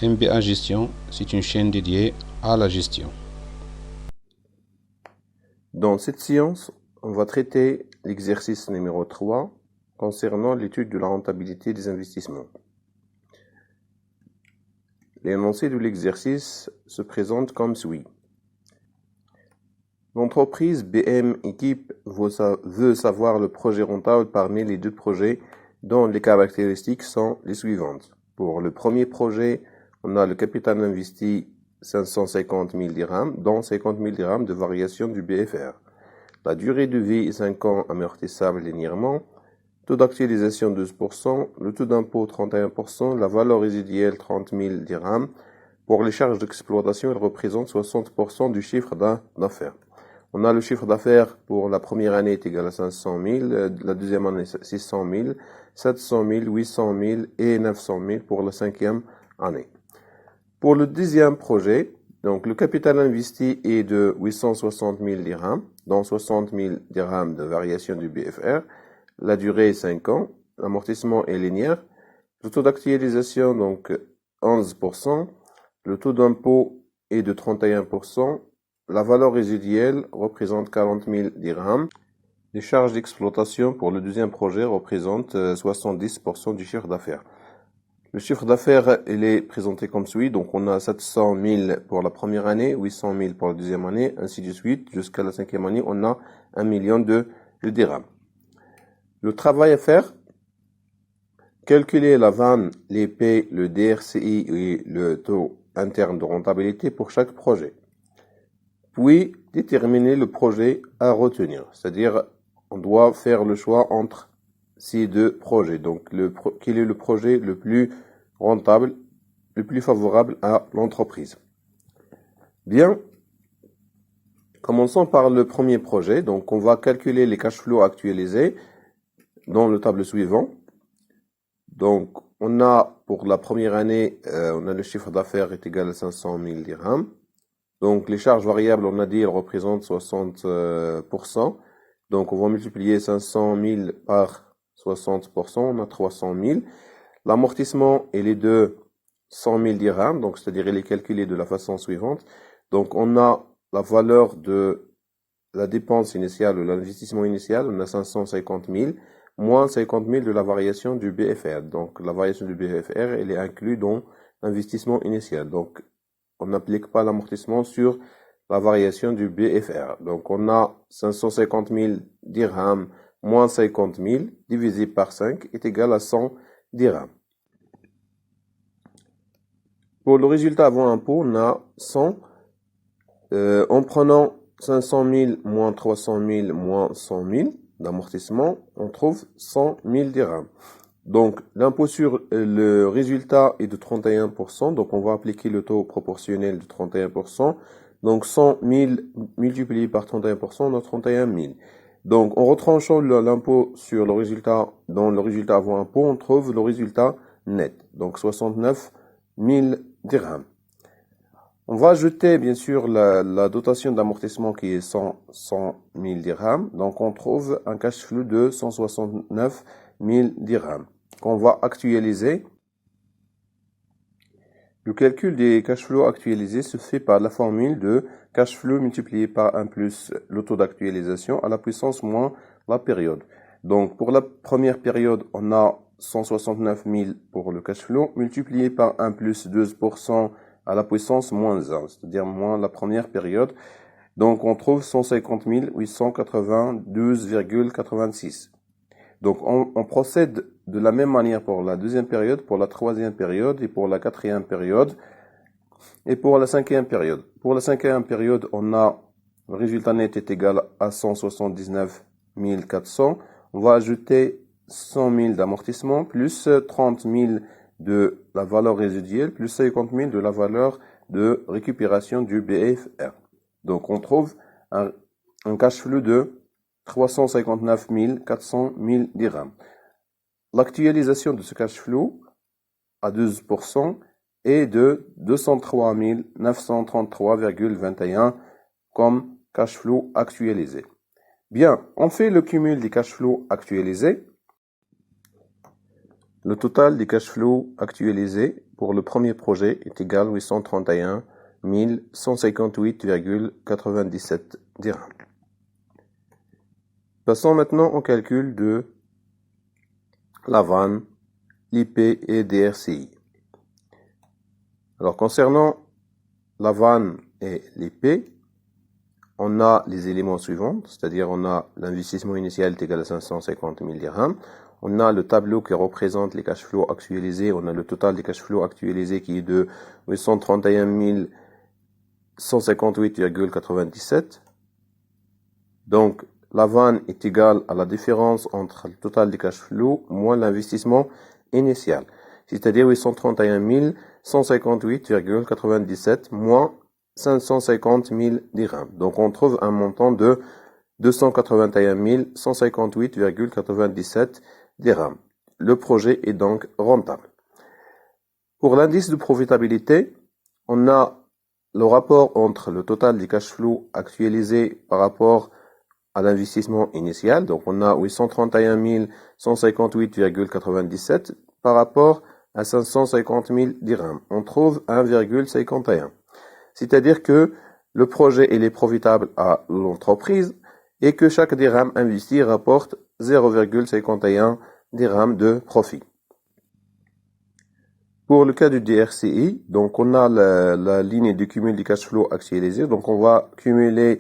MBA Gestion, c'est une chaîne dédiée à la gestion. Dans cette séance, on va traiter l'exercice numéro 3 concernant l'étude de la rentabilité des investissements. L'énoncé de l'exercice se présente comme suit. L'entreprise BM Équipe veut savoir le projet rentable parmi les deux projets dont les caractéristiques sont les suivantes. Pour le premier projet, on a le capital investi 550 000 dirhams, dont 50 000 dirhams de variation du BFR. La durée de vie est 5 ans amortissable linéairement. Taux d'actualisation 12%, le taux d'impôt 31%, la valeur résiduelle 30 000 dirhams. Pour les charges d'exploitation, elles représentent 60% du chiffre d'affaires. On a le chiffre d'affaires pour la première année est égal à 500 000, la deuxième année 600 000, 700 000, 800 000 et 900 000 pour la cinquième année. Pour le deuxième projet, donc le capital investi est de 860 000 dirhams, dont 60 000 dirhams de variation du BFR. La durée est 5 ans, l'amortissement est linéaire. Le taux d'actualisation, donc 11%. Le taux d'impôt est de 31%. La valeur résiduelle représente 40 000 dirhams. Les charges d'exploitation pour le deuxième projet représentent 70% du chiffre d'affaires. Le chiffre d'affaires, il est présenté comme suit. Donc, on a 700 000 pour la première année, 800 000 pour la deuxième année, ainsi de suite. Jusqu'à la cinquième année, on a 1 million de dirhams. Le travail à faire, calculer la vanne, l'épée, le DRCI et le taux interne de rentabilité pour chaque projet. Puis, déterminer le projet à retenir. C'est-à-dire, on doit faire le choix entre ces deux projets. Donc, quel est le projet le plus rentable, le plus favorable à l'entreprise. Bien, commençons par le premier projet. Donc, on va calculer les cash flows actualisés dans le tableau suivant. Donc, on a pour la première année, on a le chiffre d'affaires est égal à 500 000 dirhams. Donc, les charges variables, on a dit, elles représentent 60%. Donc, on va multiplier 500 000 par 60%, on a 300 000. L'amortissement, il est de 100 000 dirhams, donc c'est-à-dire il est calculé de la façon suivante. Donc, on a la valeur de la dépense initiale ou l'investissement initial, on a 550 000, moins 50 000 de la variation du BFR. Donc, la variation du BFR, elle est inclue dans l'investissement initial. Donc, on n'applique pas l'amortissement sur la variation du BFR. Donc, on a 550 000 dirhams moins 50 000 divisé par 5 est égal à 100 dirhams. Pour le résultat avant impôt, on a 100. En prenant 500 000 moins 300 000 moins 100 000 d'amortissement, on trouve 100 000 dirhams. Donc, l'impôt sur le résultat est de 31%. Donc, on va appliquer le taux proportionnel de 31%. Donc, 100 000 multiplié par 31%, on a 31 000. Donc, en retranchant l'impôt sur le résultat dans le résultat avant impôt, on trouve le résultat net. Donc, 69 000 dirhams. On va ajouter, bien sûr, la dotation d'amortissement qui est 100 000 dirhams. Donc, on trouve un cash flow de 169 000 dirhams qu'on va actualiser. Le calcul des cash flows actualisés se fait par la formule de cash flow multiplié par 1 plus le taux d'actualisation à la puissance moins la période. Donc, pour la première période, on a 169 000 pour le cash flow multiplié par 1 plus 12% à la puissance moins 1, c'est-à-dire moins la première période. Donc, on trouve 150 892,86. Donc, on procède de la même manière pour la deuxième période, pour la troisième période et pour la quatrième période et pour la cinquième période. Pour la cinquième période, on a le résultat net est égal à 179 400. On va ajouter 100 000 d'amortissement plus 30 000 de la valeur résiduelle plus 50 000 de la valeur de récupération du BFR. Donc, on trouve un cash flow de 359 400 dirhams. L'actualisation de ce cash flow à 12% est de 203 933,21 comme cash flow actualisé. Bien, on fait le cumul des cash flows actualisés. Le total des cash flows actualisés pour le premier projet est égal à 831 158,97 dirhams. Passons maintenant au calcul de la vanne, l'IP et DRCI. Alors concernant la vanne et l'IP, on a les éléments suivants, c'est-à-dire on a l'investissement initial est égal à 550 000 dirhams, on a le tableau qui représente les cash flows actualisés, on a le total des cash flows actualisés qui est de 831 158,97. Donc la vanne est égale à la différence entre le total des cash flows moins l'investissement initial, c'est-à-dire 831 158,97 moins 550 000 dirhams. Donc on trouve un montant de 281 158,97 dirhams. Le projet est donc rentable. Pour l'indice de profitabilité, on a le rapport entre le total des cash flows actualisés par rapport à l'investissement initial. Donc on a 831 158,97 par rapport à 550 000 dirhams. On trouve 1,51. C'est-à-dire que le projet il est profitable à l'entreprise et que chaque dirham investi rapporte 0,51 dirham de profit. Pour le cas du DRCI, donc on a la ligne de cumul des cash flows actualisés. Donc on va cumuler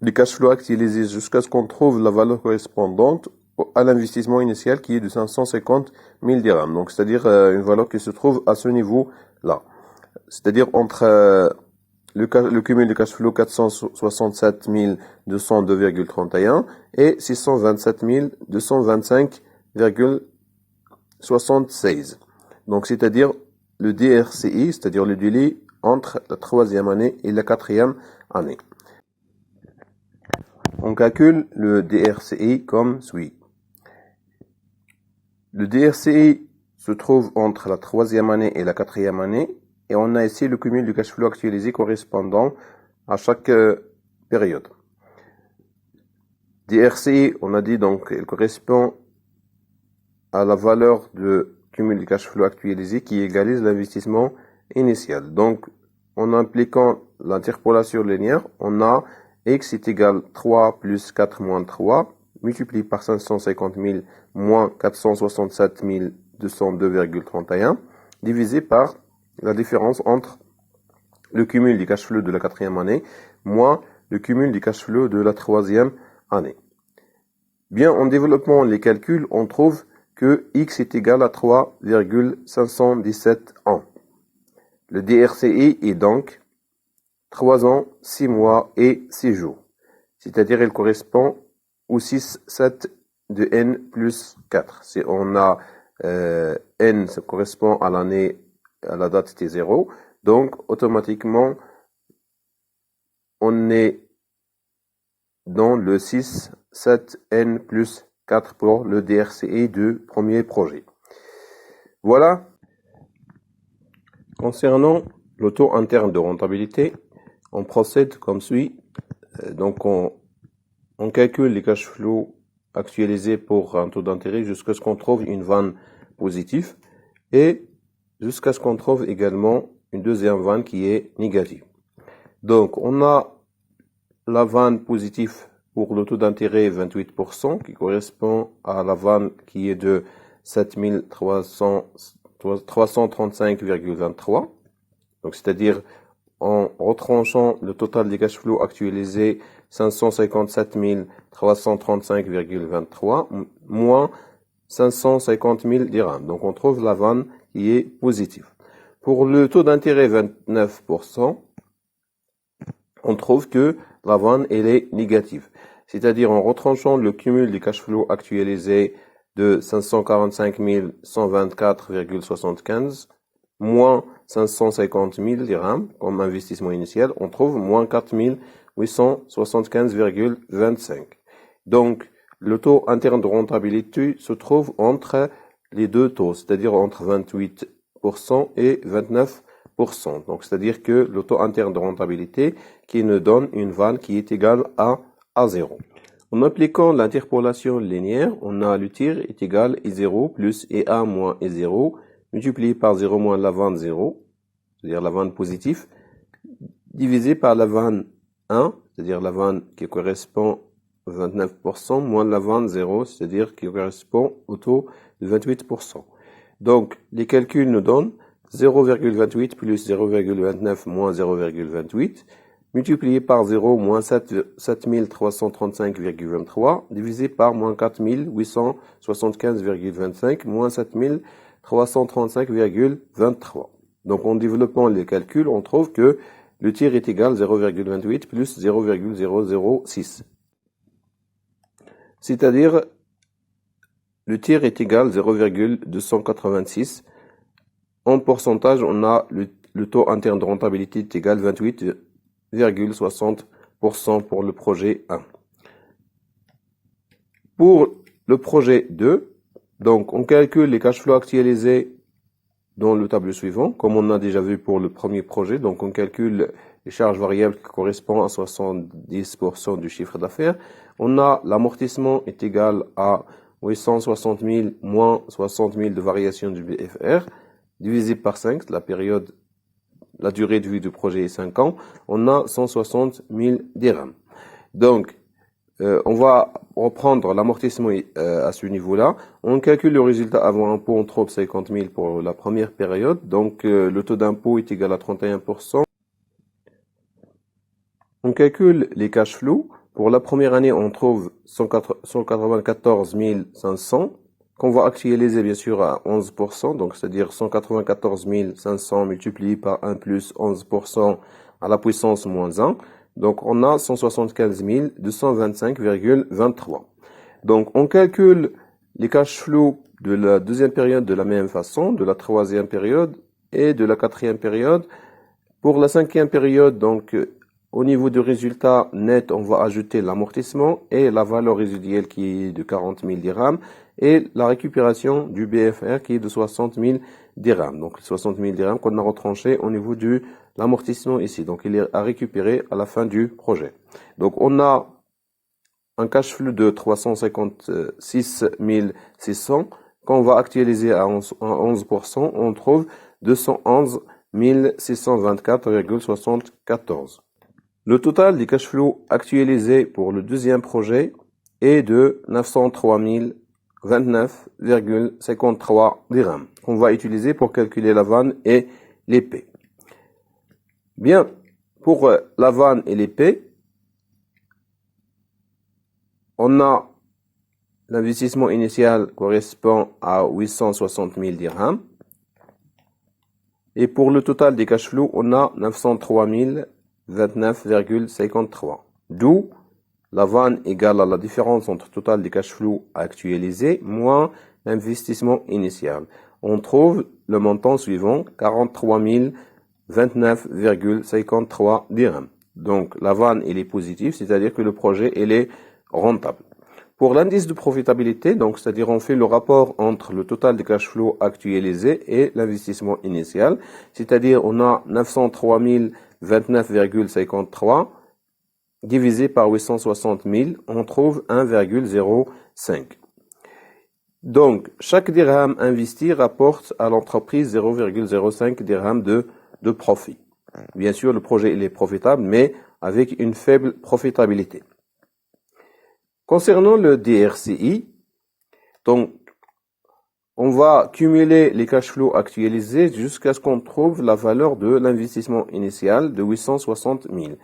les cash flows actualisés jusqu'à ce qu'on trouve la valeur correspondante à l'investissement initial qui est de 550 000 dirhams. Donc c'est-à-dire une valeur qui se trouve à ce niveau-là. C'est-à-dire entre le cumul de cash flow 467 202,31 et 627 225,76. Donc c'est-à-dire le DRCI, c'est-à-dire le délai entre la troisième année et la quatrième année. On calcule le DRCI comme suit. Le DRCI se trouve entre la troisième année et la quatrième année et on a ici le cumul du cash flow actualisé correspondant à chaque période. DRCI, on a dit donc, il correspond à la valeur de cumul du cash flow actualisé qui égalise l'investissement initial. Donc, en impliquant l'interpolation linéaire, on a x est égal 3 plus 4 moins 3 multiplié par 550 000 moins 467 202,31 divisé par la différence entre le cumul du cash flow de la quatrième année moins le cumul du cash flow de la troisième année. Bien, en développant les calculs, on trouve que x est égal à 3,517 ans. Le DRCI est donc 3 ans, 6 mois et 6 jours. C'est-à-dire, il correspond au 6-7 de n plus 4. Si on a n, ça correspond à l'année, à la date T0. Donc, automatiquement, on est dans le 6-7n plus 4 pour le DRCI du premier projet. Voilà. Concernant le taux interne de rentabilité, on procède comme suit. Donc, on calcule les cash flows actualisés pour un taux d'intérêt jusqu'à ce qu'on trouve une vanne positive et jusqu'à ce qu'on trouve également une deuxième vanne qui est négative. Donc, on a la vanne positive pour le taux d'intérêt 28% qui correspond à la vanne qui est de 7335,23. Donc, c'est-à-dire en retranchant le total des cash flows actualisés 557 335,23 moins 550 000 dirhams. Donc, on trouve la vanne qui est positive. Pour le taux d'intérêt 29%, on trouve que la vanne elle est négative. C'est-à-dire en retranchant le cumul des cash flows actualisés de 545 124,75 moins 550 000 dirhams comme investissement initial, on trouve moins 4 875,25. Donc, le taux interne de rentabilité se trouve entre les deux taux, c'est-à-dire entre 28% et 29%. Donc, c'est-à-dire que le taux interne de rentabilité qui nous donne une vanne qui est égale à 0. En appliquant l'interpolation linéaire, on a le tir est égal à 0 plus EA moins E0 multiplié par 0 moins la vanne 0, c'est-à-dire la vanne positive, divisé par la vanne 1, c'est-à-dire la vanne qui correspond à 29%, moins la vanne 0, c'est-à-dire qui correspond au taux de 28%. Donc, les calculs nous donnent 0,28 plus 0,29 moins 0,28, multiplié par 0 moins 7335,23, divisé par moins 4875,25, moins 7335,23. Donc, en développant les calculs, on trouve que le tir est égal à 0,28 plus 0,006. C'est-à-dire, le tir est égal à 0,286. En pourcentage, on a le taux interne de rentabilité est égal à 28,60% pour le projet 1. Pour le projet 2, donc on calcule les cash flows actualisés dans le tableau suivant, comme on a déjà vu pour le premier projet. Donc on calcule les charges variables qui correspondent à 70% du chiffre d'affaires. On a l'amortissement est égal à 860 000 moins 60 000 de variation du BFR, divisé par 5, la durée de vie du projet est 5 ans, on a 160 000 dirhams. Donc, on va reprendre l'amortissement à ce niveau-là. On calcule le résultat avant impôt, on trouve 50 000 pour la première période. Donc, le taux d'impôt est égal à 31%. On calcule les cash flows. Pour la première année, on trouve 194 500, qu'on va actualiser bien sûr à 11%, donc c'est-à-dire 194 500 multiplié par 1 plus 11% à la puissance moins 1. Donc on a 175 225,23. Donc on calcule les cash flows de la deuxième période de la même façon, de la troisième période et de la quatrième période. Pour la cinquième période, donc au niveau du résultat net, on va ajouter l'amortissement et la valeur résiduelle qui est de 40 000 dirhams et la récupération du BFR qui est de 60 000 dirhams. Donc 60 000 dirhams qu'on a retranché au niveau de l'amortissement ici. Donc il est à récupérer à la fin du projet. Donc on a un cash flow de 356 600 qu'on va actualiser à 11%. On trouve 211 624,74. Le total des cash flows actualisés pour le deuxième projet est de 903 029,53 dirhams qu'on va utiliser pour calculer la vanne et l'épée. Bien, pour la vanne et l'épée, on a l'investissement initial correspond à 860 000 dirhams. Et pour le total des cash flows, on a 903 029,53. D'où la vanne égale à la différence entre total des cash flows actualisés moins l'investissement initial. On trouve le montant suivant, 43 029,53 dirhams. Donc la vanne elle est positive, c'est-à-dire que le projet il est rentable. Pour l'indice de profitabilité, donc c'est-à-dire on fait le rapport entre le total des cash flows actualisés et l'investissement initial, c'est-à-dire on a 903 029,53 divisé par 860 000, on trouve 1,05. Donc, chaque dirham investi rapporte à l'entreprise 0,05 dirham de profit. Bien sûr, le projet il est profitable, mais avec une faible profitabilité. Concernant le DRCI, donc, on va cumuler les cash flows actualisés jusqu'à ce qu'on trouve la valeur de l'investissement initial de 860 000.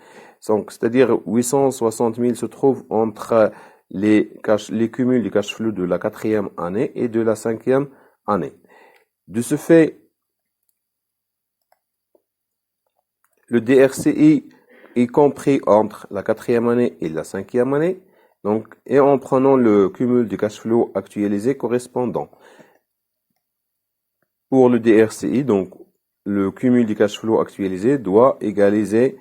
Donc, c'est-à-dire 860 000 se trouve entre les cumuls du cash flow de la quatrième année et de la cinquième année. De ce fait, le DRCI est compris entre la quatrième année et la cinquième année. Donc, et en prenant le cumul du cash flow actualisé correspondant. Pour le DRCI, donc, le cumul du cash flow actualisé doit égaliser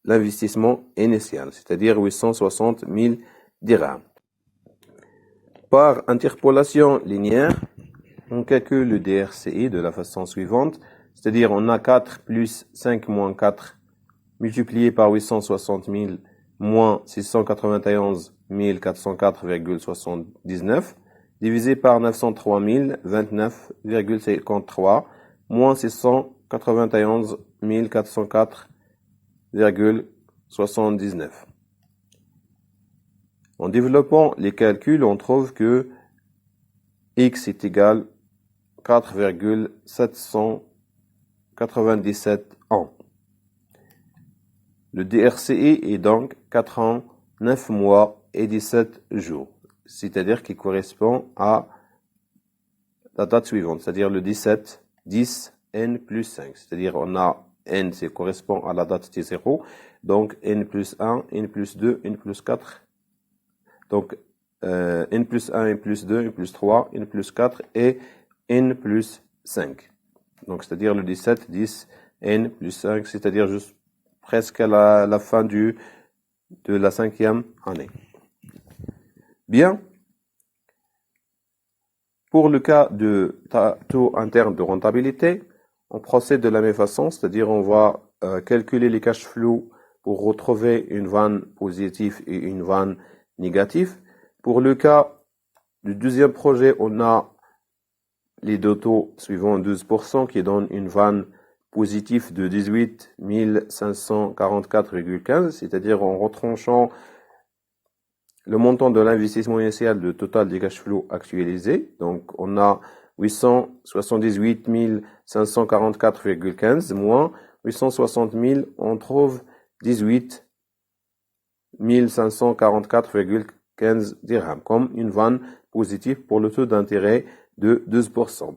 l'investissement initial, c'est-à-dire 860 000 dirhams. Par interpolation linéaire, on calcule le DRCI de la façon suivante, c'est-à-dire on a 4 plus 5 moins 4 multiplié par 860 000 moins 691 404,79 divisé par 903 029,53 moins 691 404,79. En développant les calculs, on trouve que x est égal à 4,797 ans. Le DRCI est donc 4 ans, 9 mois et 17 jours, c'est-à-dire qui correspond à la date suivante, c'est-à-dire le 17, 10, n plus 5, c'est-à-dire on a n, qui correspond à la date T0, donc n plus 1, n plus 2, n plus 4, donc n plus 1, n plus 2, n plus 3, n plus 4 et n plus 5. Donc c'est-à-dire le 17, 10, n plus 5, c'est-à-dire juste presque à la fin de la 5e année. Bien. Pour le cas de taux interne de rentabilité, on procède de la même façon, c'est-à-dire on va calculer les cash flows pour retrouver une vanne positive et une vanne négative. Pour le cas du deuxième projet, on a les deux taux suivants 12% qui donnent une vanne positive de 18 544,15, c'est-à-dire en retranchant le montant de l'investissement initial de total des cash flows actualisés. Donc, on a 878 544,15 moins 860 000, on trouve 18 544,15 dirhams comme une vanne positive pour le taux d'intérêt de 12%.